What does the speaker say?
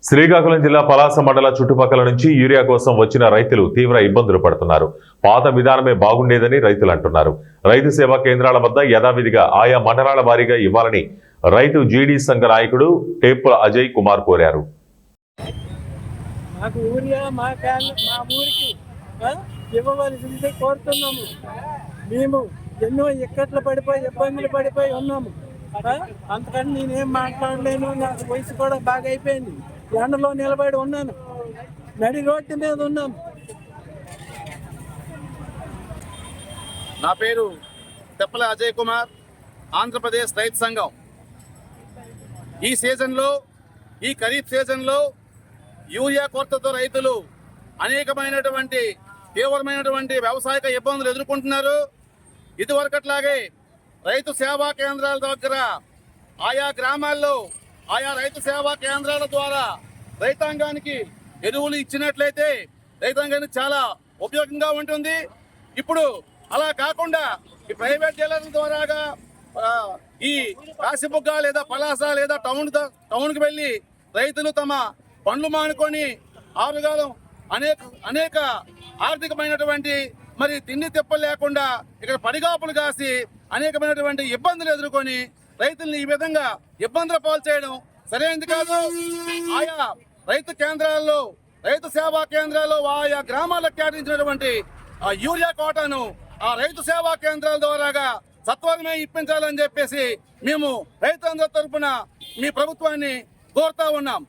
శ్రీకాకుళం జిల్లా పలాస మండల చుట్టుపక్కల నుంచి యూరియా కోసం వచ్చిన రైతులు తీవ్ర ఇబ్బందులు పడుతున్నారు. పాత విధానమే బాగుండేదని రైతులు అంటున్నారు. రైతు సేవా కేంద్రాల వద్ద యథావిధిగా ఆయా మండలాల వారీగా ఇవ్వాలని రైతు జీడీ సంఘ నాయకుడు టేపుల అజయ్ కుమార్ కోరారు. మేము ఎన్నో ఇక్కట్లు పడిపోయి ఇబ్బందులు పడిపోయి ఉన్నాము. అంతకని నేనేం మాట్లాడలేను. నాకు వయసు కూడా బాగా అయిపోయింది. ఎండలో నిలబడి ఉన్నాను, నడి రోడ్డు మీద ఉన్నాము. నా పేరు తెప్పల అజయ్ కుమార్, ఆంధ్రప్రదేశ్ రైతు సంఘం. ఈ సీజన్లో, ఈ ఖరీఫ్ సీజన్లో యూరియా కొరతతో రైతులు అనేకమైనటువంటి తీవ్రమైనటువంటి వ్యవసాయక ఇబ్బందులు ఎదుర్కొంటున్నారు. ఇదివరకట్లాగే రైతు సేవా కేంద్రాల దగ్గర ఆయా గ్రామాల్లో ఆయా రైతు సేవా కేంద్రాల ద్వారా రైతాంగానికి ఎరువులు ఇచ్చినట్లయితే రైతాంగానికి చాలా ఉపయోగంగా ఉంటుంది. ఇప్పుడు అలా కాకుండా ఈ ప్రైవేట్ డీలర్ల ద్వారాగా ఈ కాశీబుగ్గ లేదా పలాస లేదా టౌన్కి వెళ్ళి రైతులు తమ పనులు మానుకొని ఆరుగాలం అనేక ఆర్థికమైనటువంటి మరి తిండి తిప్పలు లేకుండా ఇక్కడ పడిగాపులు కాసి అనేకమైనటువంటి ఇబ్బందులు ఎదుర్కొని రైతుల్ని ఈ విధంగా ఇబ్బందులు పాలు చేయడం సరైనది కాదు. ఆయా రైతు కేంద్రాల్లో, రైతు సేవా కేంద్రాల్లో ఆయా గ్రామాలకు కేటాయించినటువంటి ఆ యూరియా కోటాను ఆ రైతు సేవా కేంద్రాల ద్వారాగా సత్వరమే ఇప్పించాలని చెప్పేసి మేము రైతులందరి తరఫున మీ ప్రభుత్వాన్ని కోరుతా ఉన్నాం.